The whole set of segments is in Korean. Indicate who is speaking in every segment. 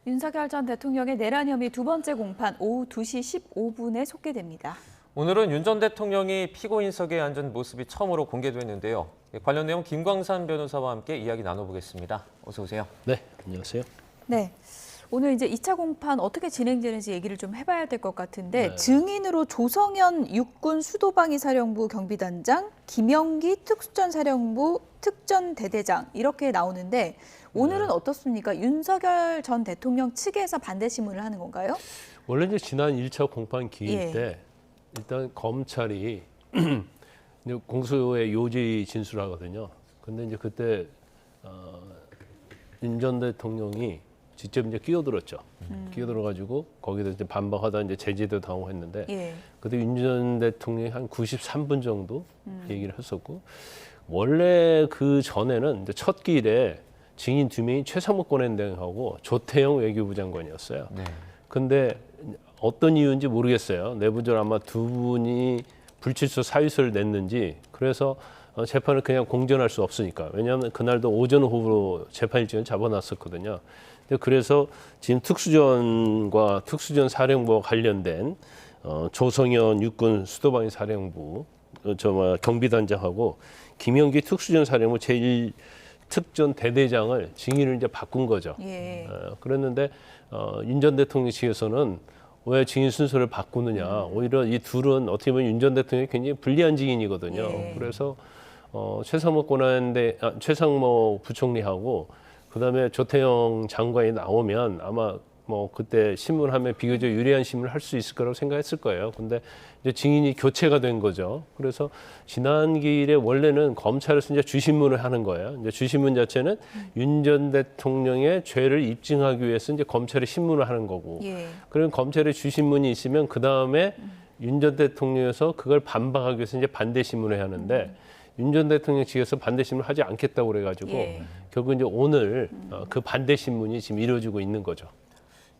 Speaker 1: 윤석열 전 대통령의 내란 혐의 두 번째 공판 오후 2시 15분에 속개됩니다.
Speaker 2: 오늘은 윤 전 대통령이 피고인석에 앉은 모습이 처음으로 공개됐는데요. 관련 내용 김광산 변호사와 함께 이야기 나눠보겠습니다. 어서 오세요.
Speaker 3: 네, 안녕하세요.
Speaker 1: 네, 오늘 이제 2차 공판 어떻게 진행되는지 얘기를 좀 해봐야 될 것 같은데
Speaker 3: 네.
Speaker 1: 증인으로 조성현 육군 수도방위 사령부 경비단장, 김영기 특수전사령부 특전대대장 이렇게 나오는데 오늘은 어떻습니까? 윤석열 전 대통령 측에서 반대 신문을 하는 건가요?
Speaker 3: 원래 이제 지난 1차 공판 기일
Speaker 1: 예.
Speaker 3: 때 일단 검찰이 이제 공소의 요지 진술하거든요. 근데 이제 그때 윤 전 대통령이 직접 이제 끼어들었죠. 끼어들어가지고 거기다 이제 반박하다 이제 제지도 당하고 했는데
Speaker 1: 예.
Speaker 3: 그때 윤 전 대통령이 한 93분 정도 얘기를 했었고 원래 그 전에는 이제 첫 기일에 증인 2명이 최상목 권한대행하고 조태영 외교부 장관이었어요.
Speaker 2: 네.
Speaker 3: 근데 어떤 이유인지 모르겠어요. 내부적으로 아마 두 분이 불출석 사유서를 냈는지 그래서 재판을 그냥 공전할 수 없으니까. 왜냐하면 그날도 오전 오후로 재판 일정을 잡아놨었거든요. 그래서 지금 특수전과 특수전 사령부와 관련된 조성현 육군 수도방위 사령부 경비단장하고 김영기 특수전 사령부 제1특전 대대장을 증인을 이제 바꾼 거죠.
Speaker 1: 예.
Speaker 3: 그랬는데 윤 전 대통령 측에서는 왜 증인 순서를 바꾸느냐. 오히려 이 둘은 어떻게 보면 윤 전 대통령이 굉장히 불리한 증인이거든요.
Speaker 1: 예.
Speaker 3: 그래서 최상목 부총리하고 그다음에 조태영 장관이 나오면 아마 뭐 그때 신문하면 비교적 유리한 신문을 할 수 있을 거라고 생각했을 거예요. 근데 이제 증인이 교체가 된 거죠. 그래서 지난 기일에 원래는 검찰에서 이제 주신문을 하는 거예요. 이제 주신문 자체는 윤 전 대통령의 죄를 입증하기 위해서 이제 검찰이 신문을 하는 거고.
Speaker 1: 예.
Speaker 3: 그럼 검찰의 주신문이 있으면 그 다음에 윤 전 대통령에서 그걸 반박하기 위해서 이제 반대 신문을 해야 하는데 윤 전 대통령 측에서 반대 신문을 하지 않겠다고 그래가지고
Speaker 1: 예.
Speaker 3: 결국 이제 오늘 그 반대 신문이 지금 이루어지고 있는 거죠.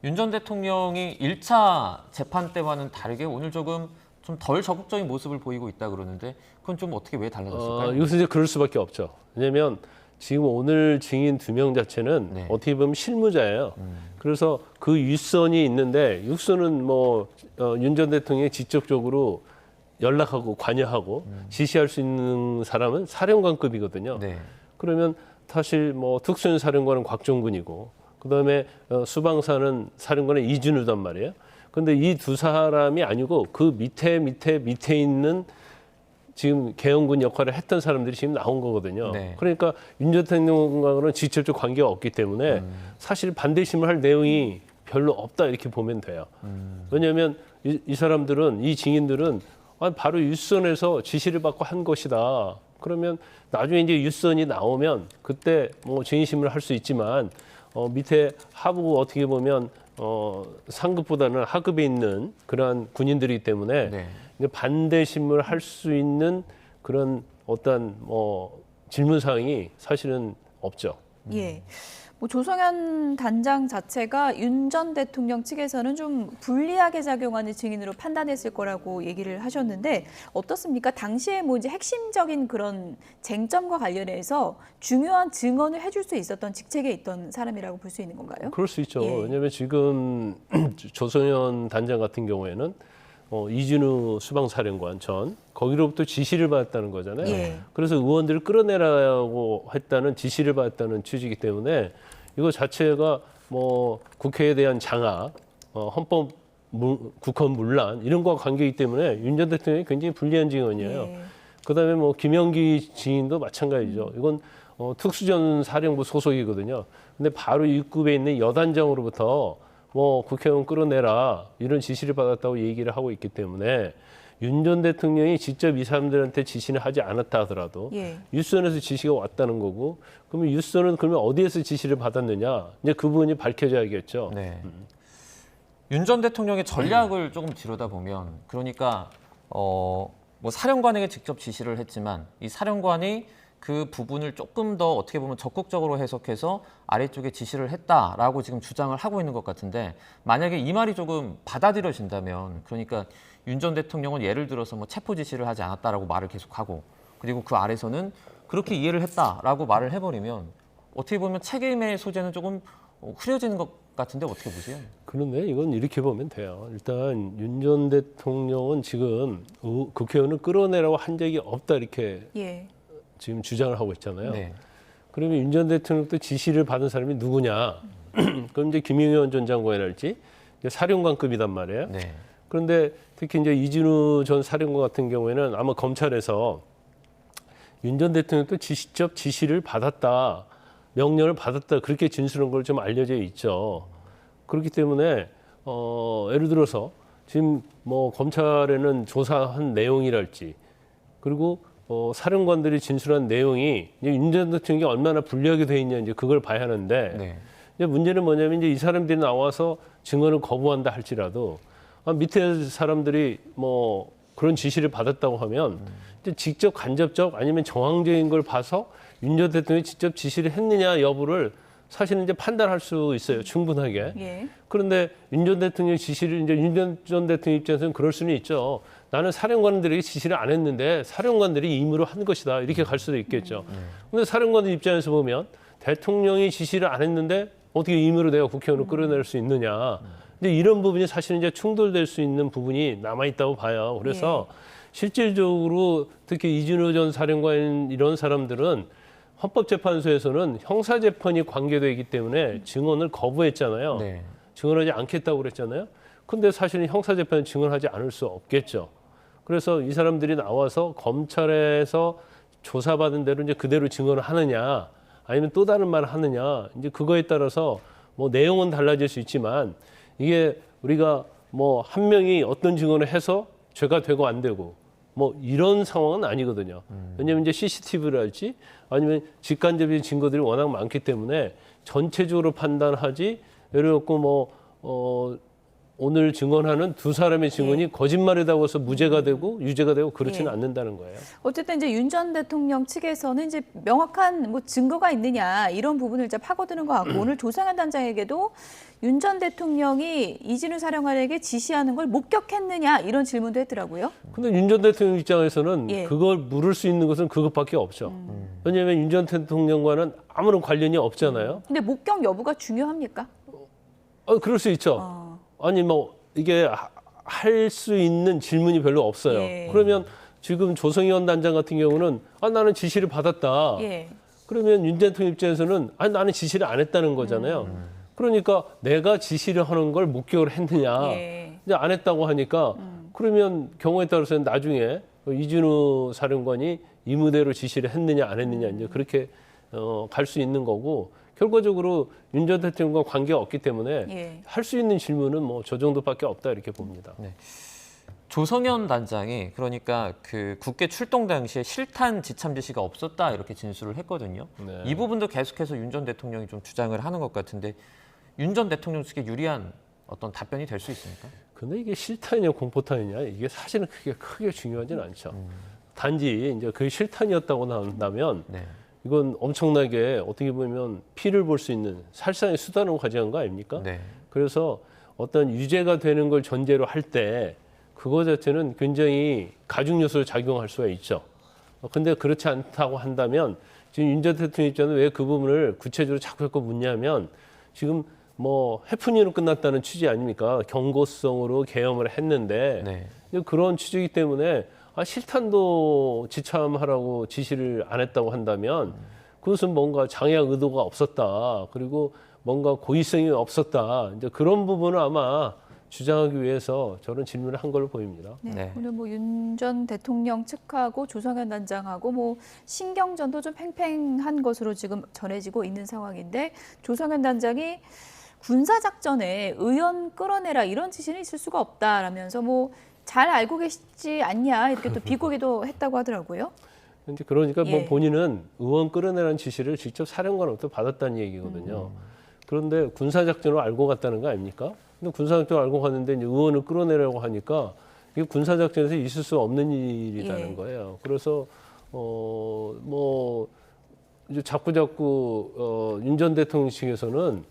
Speaker 2: 윤 전 대통령이 1차 재판 때와는 다르게 오늘 조금 좀 덜 적극적인 모습을 보이고 있다 그러는데 그건 좀 어떻게 왜 달라졌을까요?
Speaker 3: 이것은 이제 그럴 수밖에 없죠. 왜냐하면 지금 오늘 증인 2명 자체는
Speaker 2: 네.
Speaker 3: 어떻게 보면 실무자예요. 그래서 그 윗선이 있는데 육선은 뭐 윤 전 대통령이 직접적으로 연락하고 관여하고 지시할 수 있는 사람은 사령관급이거든요.
Speaker 2: 네.
Speaker 3: 그러면 사실 뭐 특수전 사령관은 곽종근이고 그다음에 수방사는 사령관은 이준우단 말이에요. 근데 이 두 사람이 아니고 그 밑에 있는 지금 계엄군 역할을 했던 사람들이 지금 나온 거거든요.
Speaker 2: 네.
Speaker 3: 그러니까 윤 전 대통령과는 직접적 관계가 없기 때문에 사실 반대심을 할 내용이 별로 없다 이렇게 보면 돼요. 왜냐하면 이 사람들은 이 증인들은 바로 윗선에서 지시를 받고 한 것이다. 그러면 나중에 이제 윗선이 나오면 그때 뭐 증인심을 할 수 있지만 밑에 하부 어떻게 보면 상급보다는 하급에 있는 그러한 군인들이기 때문에
Speaker 2: 네.
Speaker 3: 이제 반대 신문을 할 수 있는 그런 어떤 질문 사항이 사실은 없죠.
Speaker 1: 예. 뭐 조성현 단장 자체가 윤 전 대통령 측에서는 좀 불리하게 작용하는 증인으로 판단했을 거라고 얘기를 하셨는데 어떻습니까? 당시에 뭐 이제 핵심적인 그런 쟁점과 관련해서 중요한 증언을 해줄 수 있었던 직책에 있던 사람이라고 볼 수 있는 건가요?
Speaker 3: 그럴 수 있죠.
Speaker 1: 예.
Speaker 3: 왜냐하면 지금 조성현 단장 같은 경우에는 이준우 수방사령관 전 거기로부터 지시를 받았다는 거잖아요.
Speaker 1: 예.
Speaker 3: 그래서 의원들을 끌어내라고 했다는 지시를 받았다는 취지이기 때문에 이거 자체가 뭐 국회에 대한 장악, 헌법 국헌 문란 이런 거와 관계이기 때문에 윤 전 대통령이 굉장히 불리한 증언이에요.
Speaker 1: 예.
Speaker 3: 그다음에 뭐 김영기 증인도 마찬가지죠. 이건 특수전 사령부 소속이거든요. 근데 바로 입구에 있는 여단장으로부터 뭐 국회의원 끌어내라 이런 지시를 받았다고 얘기를 하고 있기 때문에 윤 전 대통령이 직접 이 사람들한테 지시는 하지 않았다 하더라도
Speaker 1: 예.
Speaker 3: 윗선에서 지시가 왔다는 거고 그러면 윗선은 그러면 어디에서 지시를 받았느냐 이제 그 부분이 밝혀져야겠죠.
Speaker 2: 네. 윤 전 대통령의 전략을 조금 들여다보면 그러니까 뭐 사령관에게 직접 지시를 했지만 이 사령관이 그 부분을 조금 더 어떻게 보면 적극적으로 해석해서 아래쪽에 지시를 했다라고 지금 주장을 하고 있는 것 같은데 만약에 이 말이 조금 받아들여진다면 그러니까 윤 전 대통령은 예를 들어서 뭐 체포 지시를 하지 않았다라고 말을 계속하고 그리고 그 아래서는 그렇게 이해를 했다라고 말을 해버리면 어떻게 보면 책임의 소재는 조금 흐려지는 것 같은데 어떻게 보세요?
Speaker 3: 그런데 이건 이렇게 보면 돼요. 일단 윤 전 대통령은 지금 국회의원을 끌어내라고 한 적이 없다 이렇게
Speaker 1: 예.
Speaker 3: 지금 주장을 하고 있잖아요.
Speaker 2: 네.
Speaker 3: 그러면 윤 전 대통령도 지시를 받은 사람이 누구냐? 그럼 이제 김용현 전 장관이랄지 사령관급이단 말이에요.
Speaker 2: 네.
Speaker 3: 그런데 특히 이제 이진우 전 사령관 같은 경우에는 아마 검찰에서 윤 전 대통령도 직접 지시를 받았다, 명령을 받았다 그렇게 진술한 걸 좀 알려져 있죠. 그렇기 때문에 예를 들어서 지금 뭐 검찰에는 조사한 내용이랄지 그리고 사령관들이 진술한 내용이 윤 전 대통령이 얼마나 불리하게 돼 있냐 이제 그걸 봐야 하는데
Speaker 2: 네.
Speaker 3: 이제 문제는 뭐냐면 이제 이 사람들이 나와서 증언을 거부한다 할지라도 밑에 사람들이 뭐 그런 지시를 받았다고 하면 이제 직접 간접적 아니면 정황적인 걸 봐서 윤 전 대통령이 직접 지시를 했느냐 여부를 사실은 이제 판단할 수 있어요 충분하게.
Speaker 1: 예.
Speaker 3: 그런데 윤 전 대통령 지시를 이제 윤 전 대통령 입장에서는 그럴 수는 있죠. 나는 사령관들에게 지시를 안 했는데 사령관들이 임의로 한 것이다 이렇게 갈 수도 있겠죠. 그런데 사령관들 입장에서 보면 대통령이 지시를 안 했는데 어떻게 임의로 내가 국회의원을 끌어낼 수 있느냐. 근데 이런 부분이 사실은 이제 충돌될 수 있는 부분이 남아 있다고 봐요. 그래서 실질적으로 특히 이진우 전 사령관 이런 사람들은 헌법재판소에서는 형사재판이 관계되기 때문에 증언을 거부했잖아요.
Speaker 2: 네.
Speaker 3: 증언하지 않겠다고 그랬잖아요. 근데 사실은 형사재판은 증언하지 않을 수 없겠죠. 그래서 이 사람들이 나와서 검찰에서 조사받은 대로 이제 그대로 증언을 하느냐 아니면 또 다른 말을 하느냐 이제 그거에 따라서 뭐 내용은 달라질 수 있지만 이게 우리가 뭐 한 명이 어떤 증언을 해서 죄가 되고 안 되고 뭐 이런 상황은 아니거든요. 왜냐하면 이제 CCTV랄지 아니면 직간접적인 증거들이 워낙 많기 때문에 전체적으로 판단하지 예를 들고 뭐 오늘 증언하는 두 사람의 증언이 거짓말이라고 해서 무죄가 되고 유죄가 되고 그렇지는 않는다는 거예요.
Speaker 1: 어쨌든 이제 윤 전 대통령 측에서는 이제 명확한 뭐 증거가 있느냐 이런 부분을 이제 파고드는 것 같고 오늘 조성현 단장에게도 윤 전 대통령이 이진우 사령관에게 지시하는 걸 목격했느냐 이런 질문도 했더라고요.
Speaker 3: 근데 윤 전 대통령 입장에서는
Speaker 1: 예.
Speaker 3: 그걸 물을 수 있는 것은 그것밖에 없죠. 왜냐하면 윤 전 대통령과는 아무런 관련이 없잖아요.
Speaker 1: 근데 목격 여부가 중요합니까?
Speaker 3: 그럴 수 있죠. 아니 뭐 이게 할 수 있는 질문이 별로 없어요.
Speaker 1: 예.
Speaker 3: 그러면 지금 조성현 단장 같은 경우는 나는 지시를 받았다.
Speaker 1: 예.
Speaker 3: 그러면 윤 대통령 입장에서는 나는 지시를 안 했다는 거잖아요. 그러니까 내가 지시를 하는 걸 목격을 했느냐.
Speaker 1: 예.
Speaker 3: 이제 안 했다고 하니까 그러면 경우에 따라서는 나중에 이진우 사령관이 임의대로 지시를 했느냐 안 했느냐 이제 그렇게 갈 수 있는 거고 결과적으로 윤 전 대통령과 관계가 없기 때문에 할 수 있는 질문은 뭐 저 정도밖에 없다 이렇게 봅니다.
Speaker 2: 네. 조성현 단장이 그러니까 그 국회 출동 당시에 실탄 지참 지시가 없었다 이렇게 진술을 했거든요.
Speaker 3: 네.
Speaker 2: 이 부분도 계속해서 윤 전 대통령이 좀 주장을 하는 것 같은데 윤 전 대통령 측에 유리한 어떤 답변이 될 수 있습니까?
Speaker 3: 근데 이게 실탄이냐 공포탄이냐 이게 사실은 크게 중요하지는 않죠. 단지 이제 그 실탄이었다고 한다면
Speaker 2: 네.
Speaker 3: 이건 엄청나게 어떻게 보면 피를 볼 수 있는 살상의 수단으로 가져간 거 아닙니까?
Speaker 2: 네.
Speaker 3: 그래서 어떤 유죄가 되는 걸 전제로 할 때 그거 자체는 굉장히 가중 요소로 작용할 수가 있죠. 근데 그렇지 않다고 한다면 지금 윤 전 대통령 입장은 왜 그 부분을 구체적으로 자꾸 묻냐면 지금 뭐 해프닝으로 끝났다는 취지 아닙니까? 경고성으로 계엄을 했는데
Speaker 2: 네.
Speaker 3: 그런 취지이기 때문에 실탄도 지참하라고 지시를 안 했다고 한다면 그것은 뭔가 장애학 의도가 없었다. 그리고 뭔가 고의성이 없었다. 이제 그런 부분을 아마 주장하기 위해서 저런 질문을 한 걸로 보입니다.
Speaker 1: 네.
Speaker 2: 네.
Speaker 1: 오늘 뭐 윤 전 대통령 측하고 조성현 단장하고 뭐 신경전도 좀 팽팽한 것으로 지금 전해지고 있는 상황인데 조성현 단장이 군사작전에 의원 끌어내라 이런 지시는 있을 수가 없다라면서 뭐 잘 알고 계시지 않냐 이렇게 또 비꼬기도 했다고 하더라고요.
Speaker 3: 이제 그러니까 뭐
Speaker 1: 예.
Speaker 3: 본인은 의원 끌어내라는 지시를 직접 사령관으로부터 받았다는 얘기거든요. 그런데 군사작전을 알고 갔다는 거 아닙니까? 근데 군사작전을 알고 갔는데 이제 의원을 끌어내라고 하니까 이게 군사작전에서 있을 수 없는 일이라는
Speaker 1: 예.
Speaker 3: 거예요. 그래서 뭐 이제 자꾸 윤 전 대통령 측에서는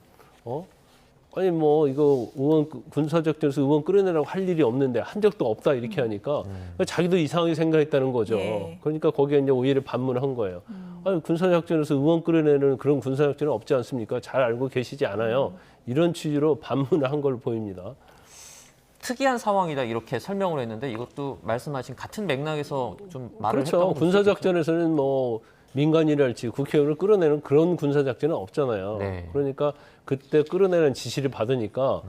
Speaker 3: 아니 뭐 이거 의원 군사작전에서 의원 끌어내라고 할 일이 없는데 한 적도 없다 이렇게 하니까 자기도 이상하게 생각했다는 거죠.
Speaker 1: 예.
Speaker 3: 그러니까 거기에 이제 오히려 반문한 거예요. 아니 군사작전에서 의원 끌어내는 그런 군사작전은 없지 않습니까? 잘 알고 계시지 않아요. 이런 취지로 반문을 한 걸로 보입니다.
Speaker 2: 특이한 상황이다 이렇게 설명을 했는데 이것도 말씀하신 같은 맥락에서 좀 말을
Speaker 3: 그렇죠.
Speaker 2: 했다고
Speaker 3: 군사 작전에서는 뭐 민간인이랄지 국회의원을 끌어내는 그런 군사 작전은 없잖아요.
Speaker 2: 네.
Speaker 3: 그러니까 그때 끌어내는 지시를 받으니까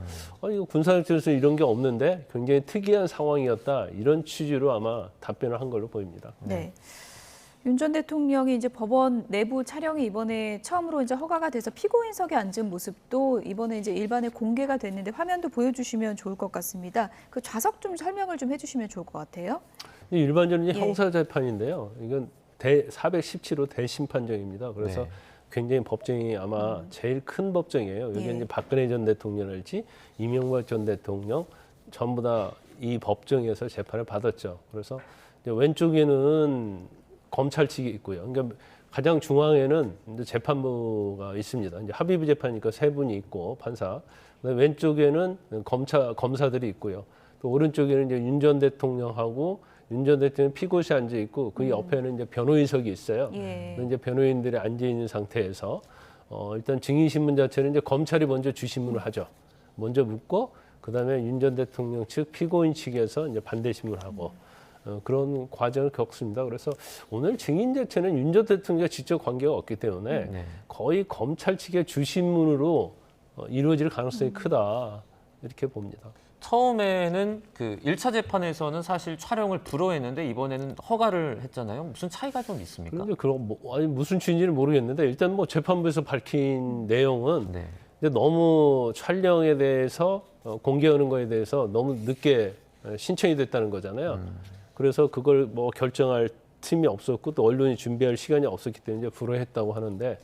Speaker 3: 이거 군사 작전에서 이런 게 없는데 굉장히 특이한 상황이었다 이런 취지로 아마 답변을 한 걸로 보입니다.
Speaker 1: 네. 윤 전 대통령이 이제 법원 내부 촬영이 이번에 처음으로 이제 허가가 돼서 피고인석에 앉은 모습도 이번에 이제 일반에 공개가 됐는데 화면도 보여주시면 좋을 것 같습니다. 그 좌석 좀 설명을 좀 해주시면 좋을 것 같아요.
Speaker 3: 일반적인
Speaker 1: 예.
Speaker 3: 형사 재판인데요. 이건 417호 대심판정입니다. 그래서
Speaker 2: 네.
Speaker 3: 굉장히 법정이 아마 제일 큰 법정이에요. 여기
Speaker 1: 예.
Speaker 3: 이제 박근혜 전 대통령일지 이명박 전 대통령 전부 다 이 법정에서 재판을 받았죠. 그래서 이제 왼쪽에는 검찰 측이 있고요. 그러니까 가장 중앙에는 이제 재판부가 있습니다. 이제 합의부 재판이니까 세 분이 있고 판사. 그다음에 왼쪽에는 검사들이 있고요. 또 오른쪽에는 이제 윤 전 대통령하고 윤 전 대통령 피고시 앉아 있고 그 옆에는 이제 변호인석이 있어요.
Speaker 1: 예.
Speaker 3: 이제 변호인들이 앉아 있는 상태에서 일단 증인 신문 자체는 이제 검찰이 먼저 주신문을 하죠. 먼저 묻고 그다음에 윤 전 대통령 측 피고인 측에서 이제 반대 신문하고 그런 과정을 겪습니다. 그래서 오늘 증인 자체는 윤 전 대통령과 직접 관계가 없기 때문에
Speaker 2: 네.
Speaker 3: 거의 검찰 측의 주신문으로 이루어질 가능성이 크다 이렇게 봅니다.
Speaker 2: 처음에는 그 1차 재판에서는 사실 촬영을 불허했는데 이번에는 허가를 했잖아요. 무슨 차이가 좀 있습니까?
Speaker 3: 그런데 그런 무슨 취지인지는 모르겠는데 일단 뭐 재판부에서 밝힌 내용은
Speaker 2: 네.
Speaker 3: 근데 너무 촬영에 대해서 공개하는 거에 대해서 너무 늦게 신청이 됐다는 거잖아요. 그래서 그걸 뭐 결정할 틈이 없었고 또 언론이 준비할 시간이 없었기 때문에 불허했다고 하는데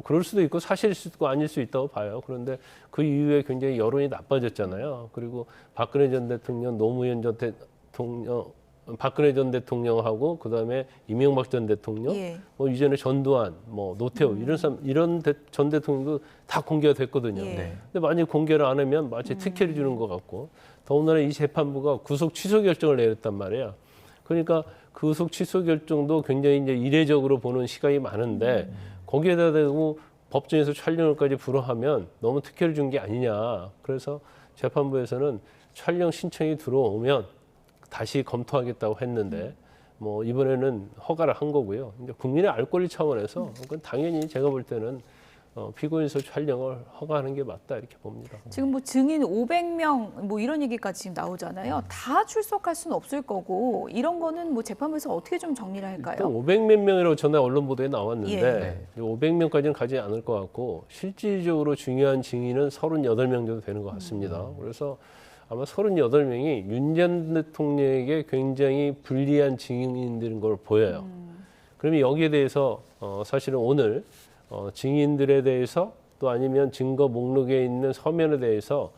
Speaker 3: 그럴 수도 있고 사실일 수도 있고 아닐 수 있다고 봐요. 그런데 그 이후에 굉장히 여론이 나빠졌잖아요. 그리고 박근혜 전 대통령, 노무현 전 대통령, 박근혜 전 대통령하고 그다음에 이명박 전 대통령,
Speaker 1: 예.
Speaker 3: 뭐 이전에 전두환, 뭐 노태우 이런 전 대통령도 다 공개가 됐거든요.
Speaker 1: 예.
Speaker 2: 네.
Speaker 3: 근데 만약 공개를 안 하면 마치 특혜를 주는 것 같고 더군다나 이 재판부가 구속 취소 결정을 내렸단 말이에요. 그러니까 구속 취소 결정도 굉장히 이제 이례적으로 보는 시각이 많은데 거기에다 대고 법정에서 촬영을까지 불허하면 너무 특혜를 준 게 아니냐. 그래서 재판부에서는 촬영 신청이 들어오면 다시 검토하겠다고 했는데 뭐 이번에는 허가를 한 거고요. 이제 국민의 알 권리 차원에서 그건 당연히 제가 볼 때는 피고인석 촬영을 허가하는 게 맞다 이렇게 봅니다.
Speaker 1: 지금 뭐 증인 500명 뭐 이런 얘기까지 지금 나오잖아요. 다 출석할 수는 없을 거고 이런 거는 뭐 재판부에서 어떻게 좀 정리를
Speaker 3: 일단
Speaker 1: 할까요?
Speaker 3: 500몇 명이라고 전에 언론 보도에 나왔는데
Speaker 2: 예.
Speaker 3: 500명까지는 가지 않을 것 같고 실질적으로 중요한 증인은 38명 정도 되는 것 같습니다. 그래서 아마 38명이 윤 전 대통령에게 굉장히 불리한 증인들인 걸 보여요. 그러면 여기에 대해서 사실은 오늘 증인들에 대해서 또 아니면 증거 목록에 있는 서면에 대해서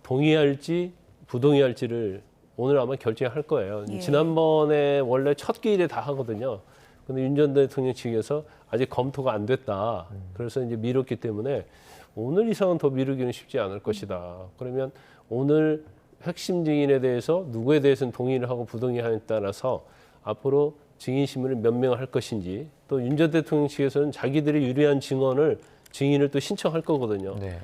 Speaker 3: 동의할지 부동의할지를 오늘 아마 결정할 거예요.
Speaker 1: 예.
Speaker 3: 지난번에 원래 첫 기일에 다 하거든요. 근데 윤 전 대통령 측에서 아직 검토가 안 됐다. 그래서 이제 미뤘기 때문에 오늘 이상은 더 미루기는 쉽지 않을 것이다. 그러면 오늘 핵심 증인에 대해서 누구에 대해서는 동의를 하고 부동의하에 따라서 앞으로 증인 신문을 몇 명 할 것인지 또 윤 전 대통령 측에서는 자기들이 유리한 증인을 또 신청할 거거든요.
Speaker 2: 네.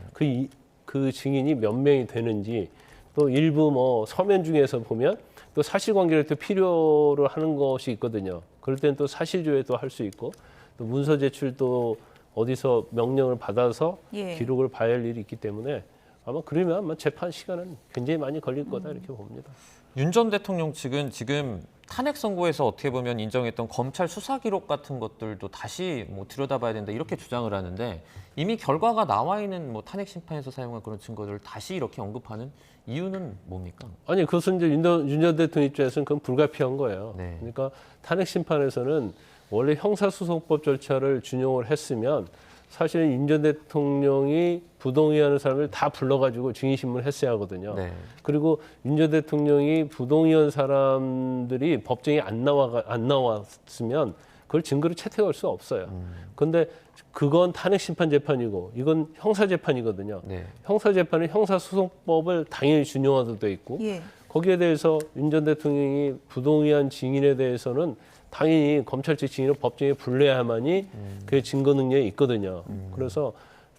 Speaker 3: 그 증인이 몇 명이 되는지 또 일부 뭐 서면 중에서 보면 또 사실관계를 또 필요로 하는 것이 있거든요. 그럴 때는 또 사실조회도 할 수 있고 또 문서 제출도 어디서 명령을 받아서
Speaker 1: 예.
Speaker 3: 기록을 봐야 할 일이 있기 때문에 아마 그러면 아마 재판 시간은 굉장히 많이 걸릴 거다 이렇게 봅니다.
Speaker 2: 윤 전 대통령 측은 지금 탄핵 선고에서 어떻게 보면 인정했던 검찰 수사 기록 같은 것들도 다시 뭐 들여다봐야 된다 이렇게 주장을 하는데 이미 결과가 나와 있는 뭐 탄핵 심판에서 사용한 그런 증거들을 다시 이렇게 언급하는 이유는 뭡니까?
Speaker 3: 아니 그것은 이제 윤 전 대통령 입장에서는 그건 불가피한 거예요.
Speaker 2: 네.
Speaker 3: 그러니까 탄핵 심판에서는 원래 형사소송법 절차를 준용을 했으면 사실은 윤 전 대통령이 부동의하는 사람을 다 불러가지고 증인신문을 했어야 하거든요.
Speaker 2: 네.
Speaker 3: 그리고 윤 전 대통령이 부동의한 사람들이 법정에 안 나왔으면 그걸 증거로 채택할 수 없어요. 그런데 그건 탄핵 심판 재판이고 이건 형사 재판이거든요.
Speaker 2: 네.
Speaker 3: 형사 재판은 형사소송법을 당연히 준용하도 돼 있고
Speaker 1: 예.
Speaker 3: 거기에 대해서 윤 전 대통령이 부동의한 증인에 대해서는 당연히 검찰 측 증인을 법정에 불러야만이 그의 증거 능력이 있거든요. 그래서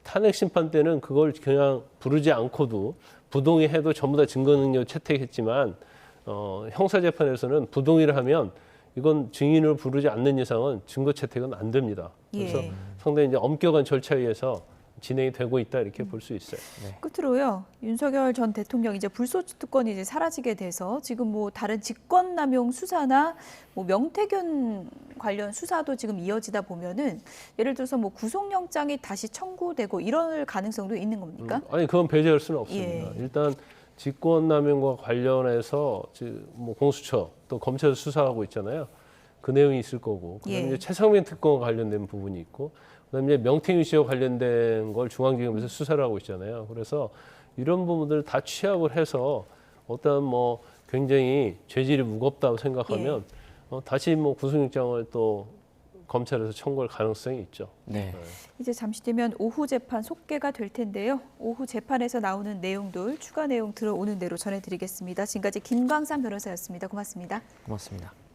Speaker 3: 탄핵 심판 때는 그걸 그냥 부르지 않고도 부동의 해도 전부 다 증거능력 채택했지만 형사 재판에서는 부동의를 하면 이건 증인을 부르지 않는 이상은 증거 채택은 안 됩니다. 그래서
Speaker 1: 예.
Speaker 3: 상당히 이제 엄격한 절차에 의해서 진행이 되고 있다 이렇게 볼 수 있어요.
Speaker 1: 끝으로요. 윤석열 전 대통령 이제 불소추 특권이 이제 사라지게 돼서 지금 뭐 다른 직권남용 수사나 뭐 명태균 관련 수사도 지금 이어지다 보면은 예를 들어서 뭐 구속영장이 다시 청구되고 이럴 가능성도 있는 겁니까?
Speaker 3: 아니 그건 배제할 수는 없습니다.
Speaker 1: 예.
Speaker 3: 일단 직권남용과 관련해서 뭐 공수처 또 검찰 수사하고 있잖아요. 그 내용이 있을 거고 그다음에
Speaker 1: 예.
Speaker 3: 이제 최상병 특권과 관련된 부분이 있고 그다음에 이제 명태균 씨와 관련된 걸 중앙지검에서 수사를 하고 있잖아요. 그래서 이런 부분들 다 취합을 해서 어떤 뭐 굉장히 죄질이 무겁다고 생각하면 다시 뭐 구속영장을 또 검찰에서 청구할 가능성이 있죠.
Speaker 2: 네.
Speaker 1: 이제 잠시 뒤면 오후 재판 속개가 될 텐데요. 오후 재판에서 나오는 내용들 추가 내용 들어오는 대로 전해드리겠습니다. 지금까지 김광삼 변호사였습니다. 고맙습니다.
Speaker 2: 고맙습니다.